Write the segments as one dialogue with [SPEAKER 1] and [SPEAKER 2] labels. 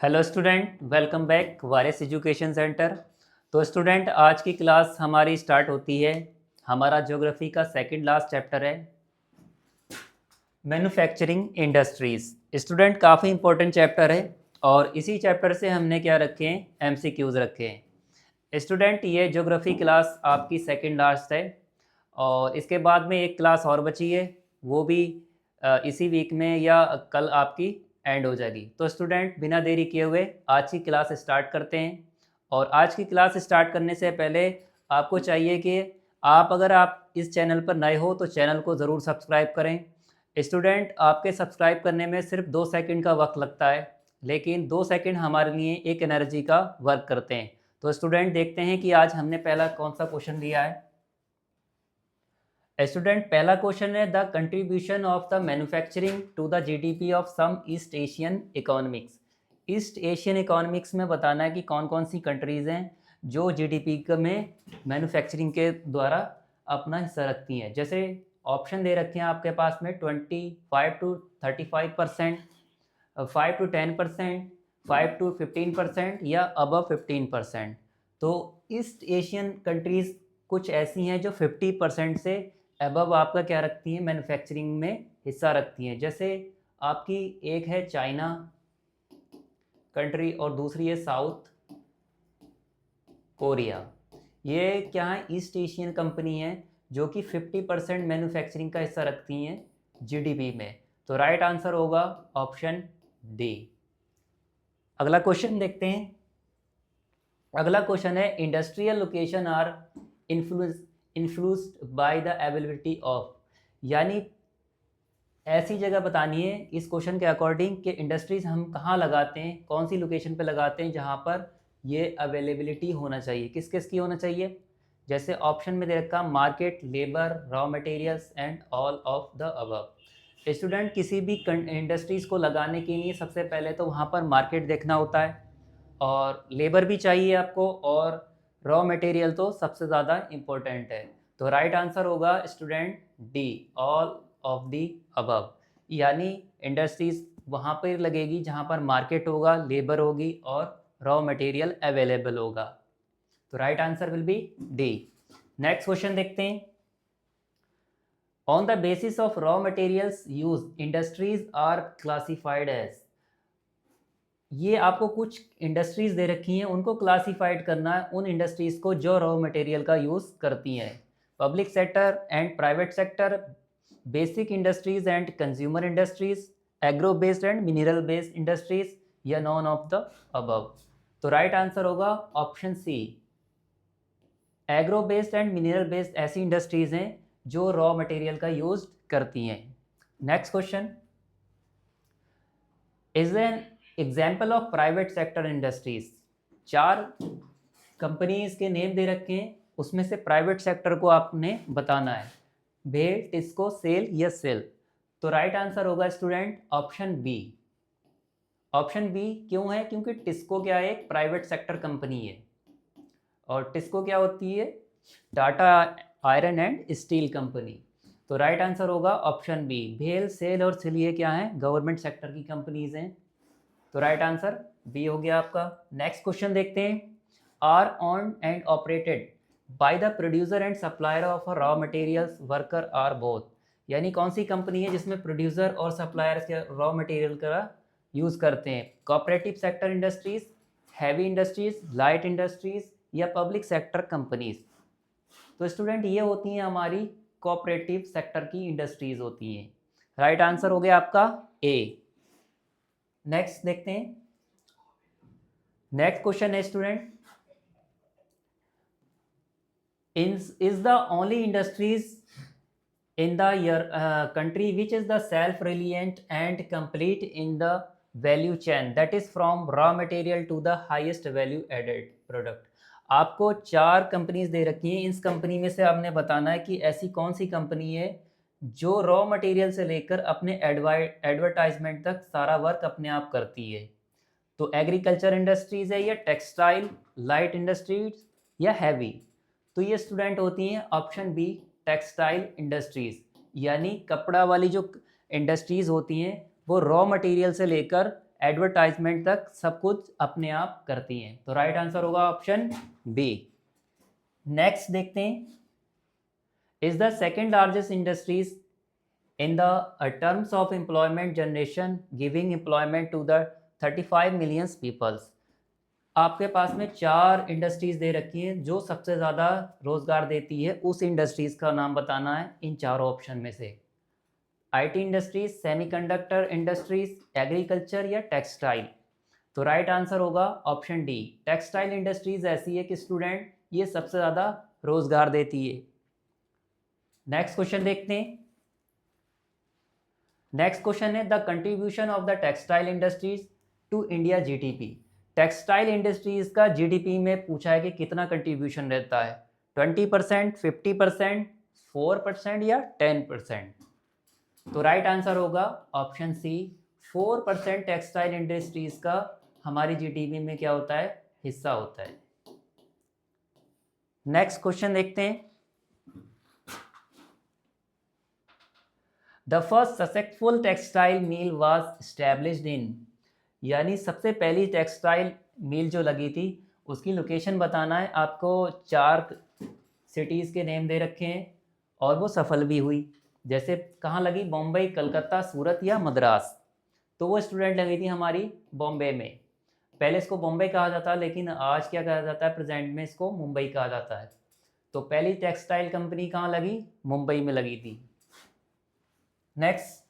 [SPEAKER 1] Hello student, welcome back वारिस education centre. तो student, आज की क्लास हमारी स्टार्ट होती है। हमारा ज्योग्राफी का सेकंड लास्ट चैप्टर है मैन्युफैक्चरिंग इंडस्ट्रीज़। स्टूडेंट, काफ़ी इंपॉर्टेंट चैप्टर है और इसी चैप्टर से हमने क्या रखे हैं, एमसीक्यूज़ रखे हैं। स्टूडेंट, ये ज्योग्राफी क्लास आपकी सेकंड लास्ट है और इसके बाद में एक क्लास और बची है, वो भी इसी वीक में या कल आपकी एंड हो जाएगी। तो स्टूडेंट, बिना देरी किए हुए आज की क्लास स्टार्ट करते हैं। और आज की क्लास स्टार्ट करने से पहले आपको चाहिए कि अगर आप इस चैनल पर नए हो तो चैनल को ज़रूर सब्सक्राइब करें। स्टूडेंट, आपके सब्सक्राइब करने में सिर्फ 2 सेकंड का वक्त लगता है, लेकिन 2 सेकंड हमारे लिए एक एनर्जी का वर्क करते हैं। तो स्टूडेंट, देखते हैं कि आज हमने पहला कौन सा क्वेश्चन लिया है। स्टूडेंट, पहला क्वेश्चन है the contribution of the manufacturing to the GDP of some east Asian economics. East Asian economics में बताना है कि कौन कौन सी कंट्रीज़ हैं जो जीडीपी में मैन्युफैक्चरिंग के द्वारा अपना हिस्सा रखती हैं। जैसे ऑप्शन दे रखे हैं आपके पास में 25 to 35%, 5 to 10%, 5 to 15% या अबव 15%। तो ईस्ट एशियन कंट्रीज़ कुछ ऐसी हैं जो 50% से अबव आपका क्या रखती हैं, मैन्युफैक्चरिंग में हिस्सा रखती हैं। जैसे आपकी एक है चाइना कंट्री और दूसरी है साउथ कोरिया। ये क्या है, ईस्ट एशियन कंपनी है जो कि 50% मैन्युफैक्चरिंग का हिस्सा रखती हैं जीडीपी में। तो राइट आंसर होगा ऑप्शन डी। अगला क्वेश्चन देखते हैं। अगला क्वेश्चन है industrial location are influenced by the availability of, यानी ऐसी जगह बतानी है इस क्वेश्चन के अकॉर्डिंग कि इंडस्ट्रीज हम कहाँ लगाते हैं, कौन सी लोकेशन पे लगाते हैं जहाँ पर ये अवेलेबिलिटी होना चाहिए, किस किस की होना चाहिए। जैसे ऑप्शन में दे रखा market, labour, raw materials and all of the above. Student, किसी भी इंडस्ट्रीज़ को लगाने के लिए सबसे पहले तो वहाँ पर मार्केट देखना होता है और लेबर भी चाहिए आपको, और रॉ मटेरियल तो सबसे ज़्यादा इम्पोर्टेंट है। तो राइट आंसर होगा student D, all of the above, यानी इंडस्ट्रीज़ वहाँ पर लगेगी जहाँ पर मार्केट होगा, लेबर होगी और रॉ मटेरियल अवेलेबल होगा। तो right answer will be D. Next question देखते हैं। On the basis of raw materials use industries are classified as. ये आपको कुछ इंडस्ट्रीज दे रखी हैं, उनको क्लासिफाइड करना है उन इंडस्ट्रीज को जो रॉ मटेरियल का यूज़ करती हैं। Public sector and private sector, basic industries and consumer industries, agro based and mineral based industries या नॉन ऑफ द अबव। तो राइट आंसर होगा option C, agro based and mineral based ऐसी industries हैं जो raw material का use करती हैं। Next question, is an example of private sector industries. 4 companies के नेम दे रखे हैं, उसमें से प्राइवेट सेक्टर को आपने बताना है, भेल, टिस्को, सेल या सेल। तो राइट आंसर होगा student option B. Option B क्यों है, क्योंकि टिस्को क्या है, एक प्राइवेट सेक्टर कंपनी है और टिस्को क्या होती है, Tata iron and steel company. तो राइट आंसर होगा ऑप्शन बी, भेल, सेल और सेल ये क्या है, गवर्नमेंट सेक्टर की कंपनीज हैं। तो राइट आंसर बी हो गया आपका। नेक्स्ट क्वेश्चन देखते हैं। Are owned and operated by the producer and supplier of raw materials worker are both, यानी कौन सी कंपनी है जिसमें प्रोड्यूसर और सप्लायर के रॉ मटेरियल का यूज़ करते हैं। Cooperative sector industries, heavy industries, light industries या पब्लिक सेक्टर कंपनीज। तो स्टूडेंट, ये होती हैं हमारी कोऑपरेटिव सेक्टर की इंडस्ट्रीज होती हैं। राइट आंसर हो गया आपका ए। नेक्स्ट देखते हैं। नेक्स्ट क्वेश्चन है student, is the only industries in the country which is the self-reliant and complete in the value chain, that is from raw material to the highest value added product। आपको 4 companies दे रखी हैं, इस company में से आपने बताना है कि ऐसी कौन सी कंपनी है जो रॉ मटेरियल से लेकर अपने एडवर्टाइजमेंट तक सारा वर्क अपने आप करती है। तो एग्रीकल्चर इंडस्ट्रीज है या टेक्सटाइल, लाइट इंडस्ट्रीज या हैवी। तो ये स्टूडेंट होती हैं ऑप्शन बी, टेक्सटाइल इंडस्ट्रीज, यानी कपड़ा वाली जो इंडस्ट्रीज होती हैं वो रॉ मटेरियल से लेकर एडवर्टाइजमेंट तक सब कुछ अपने आप करती हैं। तो राइट आंसर होगा ऑप्शन बी। नेक्स्ट देखते हैं, is the second largest industries in the terms of employment generation giving employment to the 35 million peoples। आपके पास में 4 इंडस्ट्रीज दे रखी हैं जो सबसे ज़्यादा रोजगार देती है, उस इंडस्ट्रीज का नाम बताना है इन चारों ऑप्शन में से। IT industries, semiconductor industries, agriculture या टेक्सटाइल। तो राइट आंसर होगा ऑप्शन डी, टेक्सटाइल इंडस्ट्रीज ऐसी है कि स्टूडेंट ये सबसे ज़्यादा रोजगार देती है। नेक्स्ट क्वेश्चन देखते हैं। नेक्स्ट क्वेश्चन है the contribution of the textile industries to India GDP. Textile industries का जीडीपी में पूछा है कि कितना कंट्रीब्यूशन रहता है, 20%, 50%, 4% या 10%। तो राइट आंसर होगा ऑप्शन सी, 4% टेक्सटाइल इंडस्ट्रीज का हमारी जीडीपी में क्या होता है, हिस्सा होता है। नेक्स्ट क्वेश्चन देखते हैं। The first successful textile mill was established in, यानी सबसे पहली टेक्सटाइल मिल जो लगी थी उसकी लोकेशन बताना है आपको। 4 सिटीज़ के नेम दे रखे हैं और वो सफल भी हुई। जैसे कहाँ लगी, बॉम्बे, कलकत्ता, सूरत या मद्रास। तो वो स्टूडेंट लगी थी हमारी बॉम्बे में। पहले इसको बॉम्बे कहा जाता है लेकिन आज क्या कहा जाता है, प्रेजेंट में इसको मुंबई कहा जाता है। तो पहली टेक्सटाइल कंपनी कहाँ लगी, मुंबई में लगी थी। Next,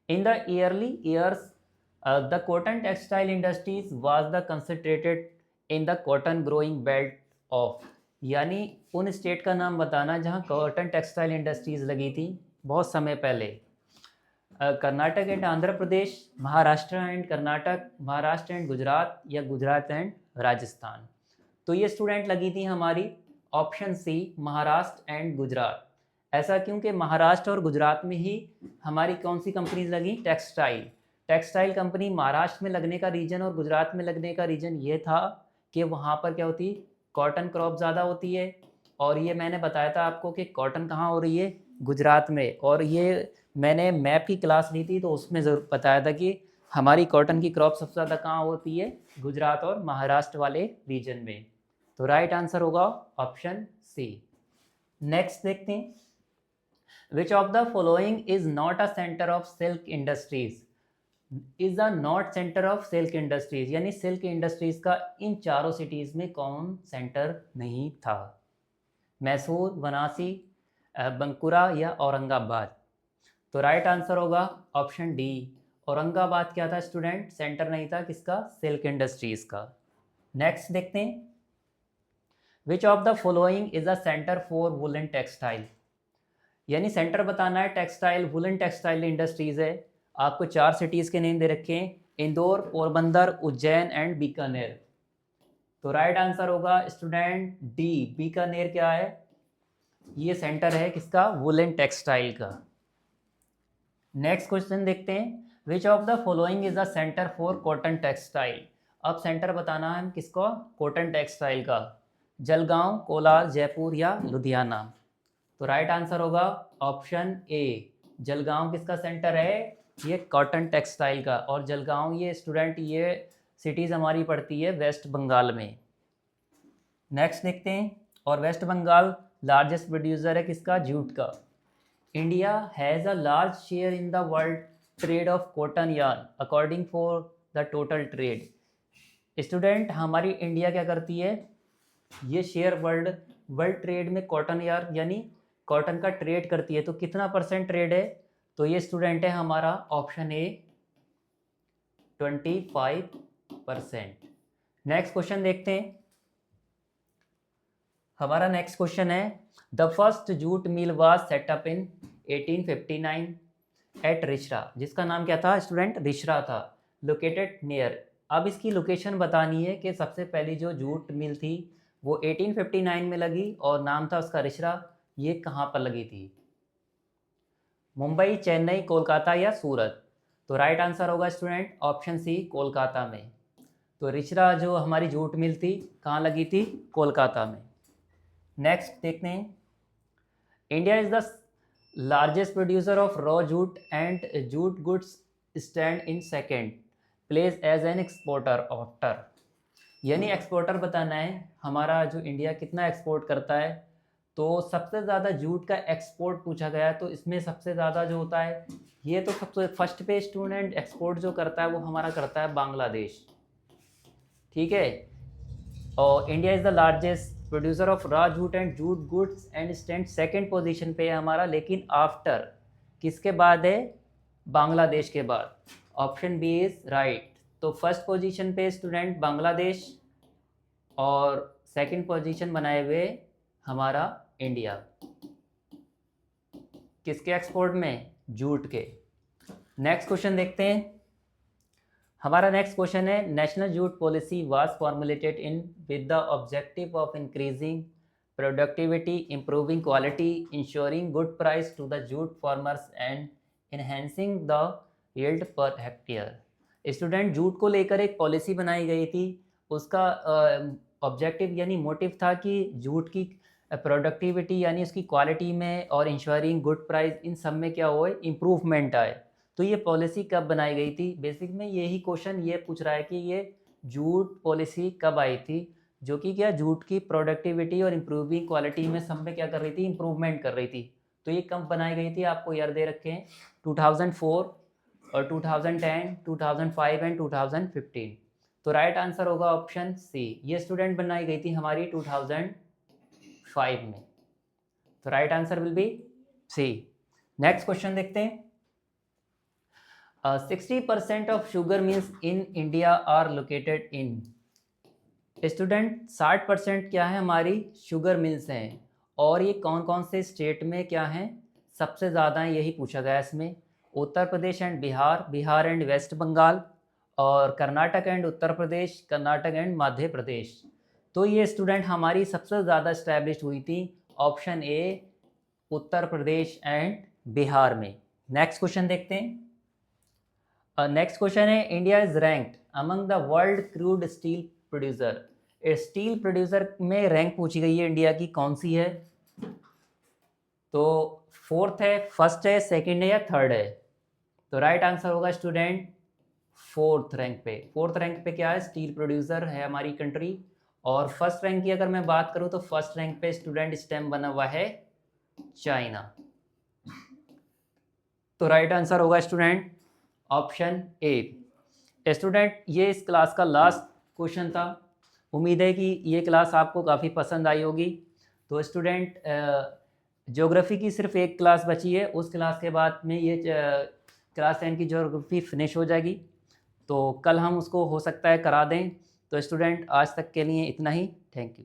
[SPEAKER 1] in the early years, the cotton textile industries was the concentrated in the cotton growing belt of, यानी उन स्टेट का नाम बताना जहाँ कॉटन टेक्सटाइल इंडस्ट्रीज लगी थी बहुत समय पहले। Karnataka and Andhra Pradesh, Maharashtra and Karnataka, Maharashtra and Gujarat या गुजरात एंड राजस्थान। तो ये स्टूडेंट लगी थी हमारी option C, Maharashtra and Gujarat. ऐसा क्योंकि महाराष्ट्र और गुजरात में ही हमारी कौन सी कंपनीज लगी, टेक्सटाइल कंपनी महाराष्ट्र में लगने का रीजन और गुजरात में लगने का रीजन ये था कि वहाँ पर क्या होती, कॉटन क्रॉप ज़्यादा होती है। और ये मैंने बताया था आपको कि कॉटन कहाँ हो रही है, गुजरात में। और ये मैंने मैप की क्लास ली थी तो उसमें ज़रूर बताया था कि हमारी कॉटन की क्रॉप सबसे ज़्यादा कहाँ होती है, गुजरात और महाराष्ट्र वाले रीजन में। तो राइट आंसर होगा ऑप्शन सी। नेक्स्ट देखते हैं, Which of the following is not a center of silk industries? Is a not center of silk industries, यानी सिल्क इंडस्ट्रीज का इन चारों सिटीज़ में कौन सेंटर नहीं था, मैसूर, वाराणसी, बंकुरा या औरंगाबाद। तो राइट आंसर होगा ऑप्शन डी, औरंगाबाद क्या था स्टूडेंट, सेंटर नहीं था किसका, सिल्क इंडस्ट्रीज का। नेक्स्ट देखते हैं, Which of the following is a center for woolen textile? यानी सेंटर बताना है टेक्सटाइल, वुलन टेक्सटाइल इंडस्ट्रीज है। आपको 4 सिटीज़ के नेम दे रखे हैं, इंदौर, पोरबंदर, उज्जैन एंड बीकानेर। तो राइट आंसर होगा स्टूडेंट डी, बीकानेर क्या है, ये सेंटर है किसका, वुलन टेक्सटाइल का। नेक्स्ट क्वेश्चन देखते हैं, which of the following is the centre for cotton textile. अब सेंटर बताना है किसको, कॉटन टेक्सटाइल का, जलगांव, कोलार, जयपुर या लुधियाना। तो राइट आंसर होगा ऑप्शन ए, जलगांव किसका सेंटर है, ये कॉटन टेक्सटाइल का। और जलगांव ये स्टूडेंट ये सिटीज़ हमारी पड़ती है वेस्ट बंगाल में। नेक्स्ट देखते हैं, और वेस्ट बंगाल लार्जेस्ट प्रोड्यूसर है किसका, जूट का। India has a large share in the world trade off cotton yarn according for the total trade. Student हमारी इंडिया क्या करती है, ये शेयर वर्ल्ड ट्रेड में कॉटन यार्न यानी कॉटन का ट्रेड करती है। तो कितना % ट्रेड है, तो ये स्टूडेंट है हमारा ऑप्शन ए, 25%। नेक्स्ट क्वेश्चन देखते हैं, हमारा नेक्स्ट क्वेश्चन है, the first jute mill was set up in 1859 at Rishra, जिसका नाम क्या था स्टूडेंट, रिश्रा था, लोकेटेड नियर। अब इसकी लोकेशन बतानी है कि सबसे पहली जो जूट मिल थी वो 1859 में लगी और नाम था उसका रिश्रा। ये कहाँ पर लगी थी, मुंबई, चेन्नई, कोलकाता या सूरत। तो राइट आंसर होगा स्टूडेंट ऑप्शन सी, कोलकाता में। तो रिश्रा जो हमारी जूट मिल थी कहाँ लगी थी, कोलकाता में। नेक्स्ट देखते हैं, India is the largest producer of raw jute and jute goods stand in second. Place as an exporter after, यानी एक्सपोर्टर बताना है हमारा जो इंडिया कितना एक्सपोर्ट करता है। तो सबसे ज़्यादा जूट का एक्सपोर्ट पूछा गया है, तो इसमें सबसे ज़्यादा जो होता है, ये तो सबसे फर्स्ट पे स्टूडेंट एक्सपोर्ट जो करता है वो हमारा करता है बांग्लादेश, ठीक है। और India is the largest producer of raw jute and jute goods and stand second position पे है हमारा, लेकिन आफ्टर किसके बाद है, बांग्लादेश के बाद। Option B is right. तो फर्स्ट पोजीशन पे स्टूडेंट बांग्लादेश और सेकंड पोजीशन बनाए हुए हमारा इंडिया, किसके एक्सपोर्ट में, जूट के। नेक्स्ट क्वेश्चन देखते हैं। हमारा नेक्स्ट क्वेश्चन है, national jute policy was formulated in with the objective of increasing productivity, improving quality, ensuring good price to the jute farmers and enhancing the yield per hectare. Student, jute को लेकर एक policy बनाई गई थी, उसका objective यानी motive था कि जूट की प्रोडक्टिविटी यानी उसकी क्वालिटी में और इंश्योरिंग गुड प्राइस, इन सब में क्या हो, इम्प्रूवमेंट आए। तो ये पॉलिसी कब बनाई गई थी, बेसिक में यही क्वेश्चन ये पूछ रहा है कि ये जूट पॉलिसी कब आई थी, जो कि क्या जूट की प्रोडक्टिविटी और इम्प्रूविंग क्वालिटी में सब में क्या कर रही थी, इम्प्रूवमेंट कर रही थी। तो ये कब बनाई गई थी, आपको ईयर दे रखे हैं 2004 और 2010, 2005 एंड 2015। तो राइट आंसर होगा ऑप्शन सी। ये स्टूडेंट बनाई गई थी हमारी 2005 में, तो right answer will be C. Next question देखते हैं। 60% of sugar mills in India are located in. Student, 60% क्या है, हमारी शुगर मिल्स हैं, और ये कौन कौन से स्टेट में क्या हैं, सबसे ज़्यादा है, यही पूछा गया इसमें। उत्तर प्रदेश एंड बिहार, बिहार एंड वेस्ट बंगाल, और कर्नाटक एंड उत्तर प्रदेश, कर्नाटक एंड मध्य प्रदेश। तो ये स्टूडेंट हमारी सबसे ज़्यादा इस्टेब्लिश हुई थी option A, Uttar Pradesh and Bihar में। नेक्स्ट क्वेश्चन देखते हैं। नेक्स्ट क्वेश्चन है, India is ranked among the world crude steel producer. Steel producer में रैंक पूछी गई है इंडिया की, कौन सी है, तो फोर्थ है, फर्स्ट है, सेकंड है या थर्ड है। तो राइट आंसर होगा स्टूडेंट फोर्थ रैंक पे। फोर्थ रैंक पे क्या है, स्टील प्रोड्यूसर है हमारी कंट्री। और फर्स्ट रैंक की अगर मैं बात करूं तो फर्स्ट रैंक पे स्टूडेंट स्टैम्प बना हुआ है चाइना। तो राइट आंसर होगा स्टूडेंट ऑप्शन ए। स्टूडेंट, ये इस क्लास का लास्ट क्वेश्चन था। उम्मीद है कि ये क्लास आपको काफ़ी पसंद आई होगी। तो स्टूडेंट, ज्योग्राफी की सिर्फ एक क्लास बची है, उस क्लास के बाद में ये क्लास 10 की ज्योग्राफी फिनिश हो जाएगी। तो कल हम उसको हो सकता है करा दें। तो स्टूडेंट, आज तक के लिए इतना ही। Thank you.